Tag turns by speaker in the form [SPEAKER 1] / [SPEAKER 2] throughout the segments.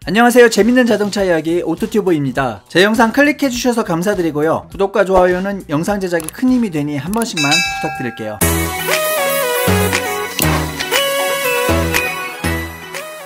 [SPEAKER 1] 안녕하세요. 재밌는 자동차 이야기 오토튜버입니다. 제 영상 클릭해주셔서 감사드리고요. 구독과 좋아요는 영상 제작에 큰 힘이 되니 한 번씩만 부탁드릴게요.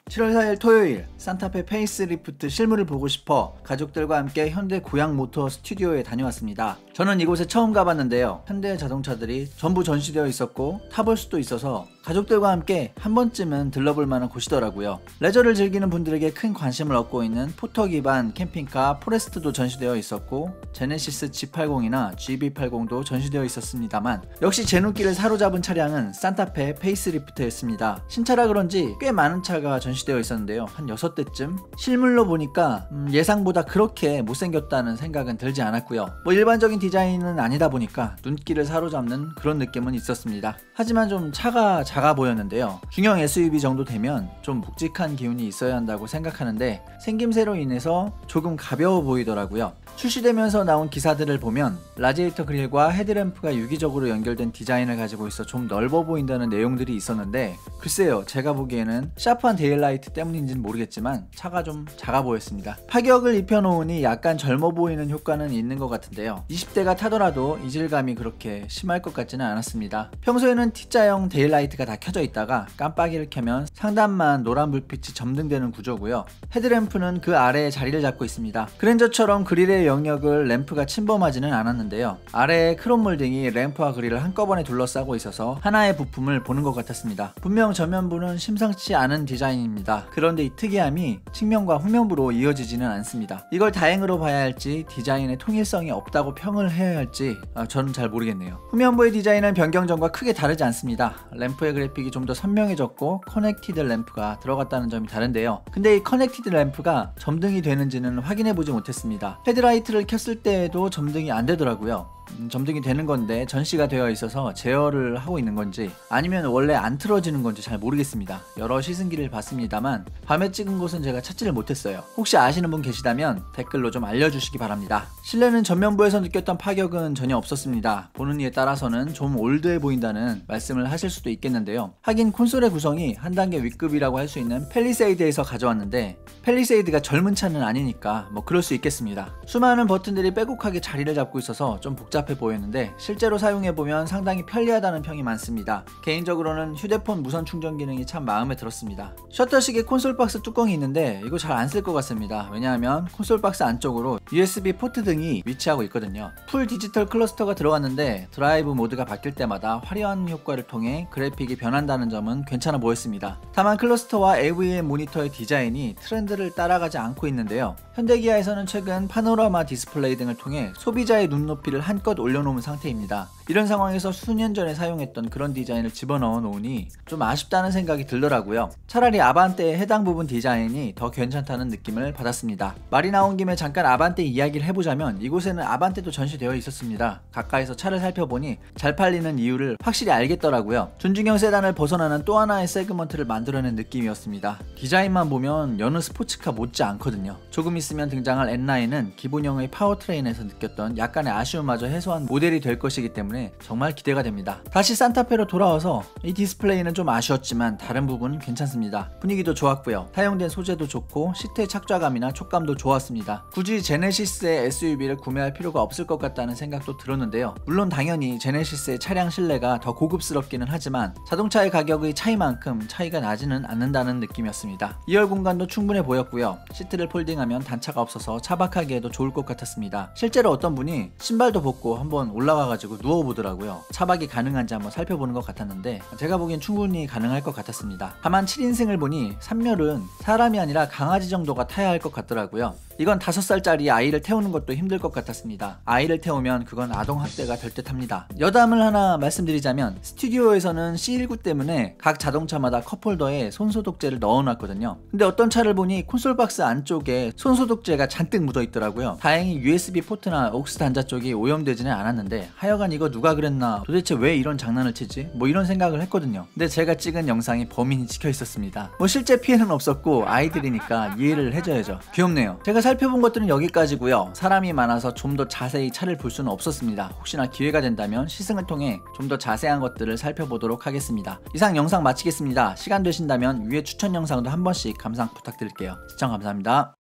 [SPEAKER 1] 7월 4일 토요일, 산타페 페이스리프트 실물을 보고 싶어 가족들과 함께 현대 고양모터 스튜디오에 다녀왔습니다. 저는 이곳에 처음 가봤는데요. 현대 자동차들이 전부 전시되어 있었고 타볼 수도 있어서 가족들과 함께 한 번쯤은 들러볼 만한 곳이더라고요. 레저를 즐기는 분들에게 큰 관심을 얻고 있는 포터 기반 캠핑카 포레스트도 전시되어 있었고 제네시스 G80이나 GB80도 전시되어 있었습니다만 역시 제 눈길을 사로잡은 차량은 산타페 페이스리프트였습니다. 신차라 그런지 꽤 많은 차가 전시되어 있었는데요. 한 6대쯤 실물로 보니까 예상보다 그렇게 못생겼다는 생각은 들지 않았고요. 일반적인 디자인은 아니다 보니까 눈길을 사로잡는 그런 느낌은 있었습니다. 하지만 좀 차가 작아 보였는데요. 중형 SUV 정도 되면 좀 묵직한 기운이 있어야 한다고 생각하는데 생김새로 인해서 조금 가벼워 보이더라고요. 출시되면서 나온 기사들을 보면 라디에이터 그릴과 헤드램프가 유기적으로 연결된 디자인을 가지고 있어 좀 넓어 보인다는 내용들이 있었는데 글쎄요, 제가 보기에는 샤프한 데일라이트 때문인지는 모르겠지만 차가 좀 작아 보였습니다. 파격을 입혀놓으니 약간 젊어 보이는 효과는 있는 것 같은데요. 20대가 타더라도 이질감이 그렇게 심할 것 같지는 않았습니다. 평소에는 T자형 데일라이트가 다 켜져 있다가 깜빡이를 켜면 상단만 노란 불빛이 점등되는 구조고요. 헤드램프는 그 아래에 자리를 잡고 있습니다. 그랜저처럼 그릴의 영역을 램프가 침범하지는 않았는데요. 아래에 크롬 몰딩이 램프와 그릴을 한꺼번에 둘러싸고 있어서 하나의 부품을 보는 것 같았습니다. 분명 전면부는 심상치 않은 디자인입니다. 그런데 이 특이함이 측면과 후면부로 이어지지는 않습니다. 이걸 다행으로 봐야 할지 디자인의 통일성이 없다고 평을 해야 할지 저는 잘 모르겠네요. 후면부의 디자인은 변경 전과 크게 다르지 않습니다. 램프의 그래픽이 좀 더 선명해졌고 커넥티드 램프가 들어갔다는 점이 다른데요. 근데 이 커넥티드 램프가 점등이 되는지는 확인해보지 못했습니다. 헤드라이트를 켰을 때에도 점등이 안 되더라고요. 점등이 되는 건데 전시가 되어 있어서 제어를 하고 있는 건지 아니면 원래 안 틀어지는 건지 잘 모르겠습니다. 여러 시승기를 봤습니다만 밤에 찍은 곳은 제가 찾지를 못했어요. 혹시 아시는 분 계시다면 댓글로 좀 알려주시기 바랍니다. 실내는 전면부에서 느꼈던 파격은 전혀 없었습니다. 보는 이에 따라서는 좀 올드해 보인다는 말씀을 하실 수도 있겠는데요. 하긴 콘솔의 구성이 한 단계 윗급이라고 할 수 있는 팰리세이드에서 가져왔는데 팰리세이드가 젊은 차는 아니니까 그럴 수 있겠습니다. 수많은 버튼들이 빼곡하게 자리를 잡고 있어서 좀 복잡해 보였는데 실제로 사용해보면 상당히 편리하다는 평이 많습니다. 개인적으로는 휴대폰 무선 충전 기능이 참 마음에 들었습니다. 셔터식의 콘솔 박스 뚜껑이 있는데 이거 잘 안 쓸 것 같습니다. 왜냐하면 콘솔 박스 안쪽으로 USB 포트 등이 위치하고 있거든요. 풀 디지털 클러스터가 들어갔는데 드라이브 모드가 바뀔 때마다 화려한 효과를 통해 그래픽이 변한다는 점은 괜찮아 보였습니다. 다만 클러스터와 AVM 모니터의 디자인이 트렌드를 따라가지 않고 있는데요. 현대기아에서는 최근 파노라마 디스플레이 등을 통해 소비자의 눈높이를 한껏 올려놓은 상태입니다. 이런 상황에서 수년 전에 사용했던 그런 디자인을 집어넣어 놓으니 좀 아쉽다는 생각이 들더라고요. 차라리 아반떼의 해당 부분 디자인이 더 괜찮다는 느낌을 받았습니다. 말이 나온 김에 잠깐 아반떼 이야기를 해보자면 이곳에는 아반떼도 전시되어 있었습니다. 가까이서 차를 살펴보니 잘 팔리는 이유를 확실히 알겠더라고요. 준중형 세단을 벗어나는 또 하나의 세그먼트를 만들어낸 느낌이었습니다. 디자인만 보면 여느 스포츠카 못지 않거든요. 조금 있으면 등장할 N9은 기본형의 파워트레인에서 느꼈던 약간의 아쉬움마저 해소한 모델이 될 것이기 때문에 정말 기대가 됩니다. 다시 산타페로 돌아와서 이 디스플레이는 좀 아쉬웠지만 다른 부분은 괜찮습니다. 분위기도 좋았고요. 사용된 소재도 좋고 시트의 착좌감이나 촉감도 좋았습니다. 굳이 제네시스의 SUV를 구매할 필요가 없을 것 같다는 생각도 들었는데요. 물론 당연히 제네시스의 차량 실내가 더 고급스럽기는 하지만 자동차의 가격의 차이만큼 차이가 나지는 않는다는 느낌이었습니다. 2열 공간도 충분해 보였고요. 시트를 폴딩하면 단차가 없어서 차박하기에도 좋을 것 같았습니다. 실제로 어떤 분이 신발도 벗고 한번 올라와가지고 누워보더라고요. 차박이 가능한지 한번 살펴보는 것 같았는데 제가 보기엔 충분히 가능할 것 같았습니다. 다만 7인승을 보니 3열은 사람이 아니라 강아지 정도가 타야 할 것 같더라고요. 이건 5살짜리 아이를 태우는 것도 힘들 것 같았습니다. 아이를 태우면 그건 아동학대가 될 듯 합니다. 여담을 하나 말씀드리자면 스튜디오에서는 C19 때문에 각 자동차마다 컵홀더에 손소독제를 넣어놨거든요. 근데 어떤 차를 보니 콘솔박스 안쪽에 손소독제가 잔뜩 묻어 있더라고요. 다행히 USB 포트나 옥스 단자 쪽이 오염되지는 나오지는 않았는데 하여간 이거 누가 그랬나, 도대체 왜 이런 장난을 치지? 뭐 이런 생각을 했거든요. 근데 제가 찍은 영상이 범인이 찍혀 있었습니다. 뭐 실제 피해는 없었고 아이들이니까 이해를 해줘야죠. 귀엽네요. 제가 살펴본 것들은 여기까지고요. 사람이 많아서 좀 더 자세히 차를 볼 수는 없었습니다. 혹시나 기회가 된다면 시승을 통해 좀 더 자세한 것들을 살펴보도록 하겠습니다. 이상 영상 마치겠습니다. 시간 되신다면 위에 추천 영상도 한 번씩 감상 부탁드릴게요. 시청 감사합니다.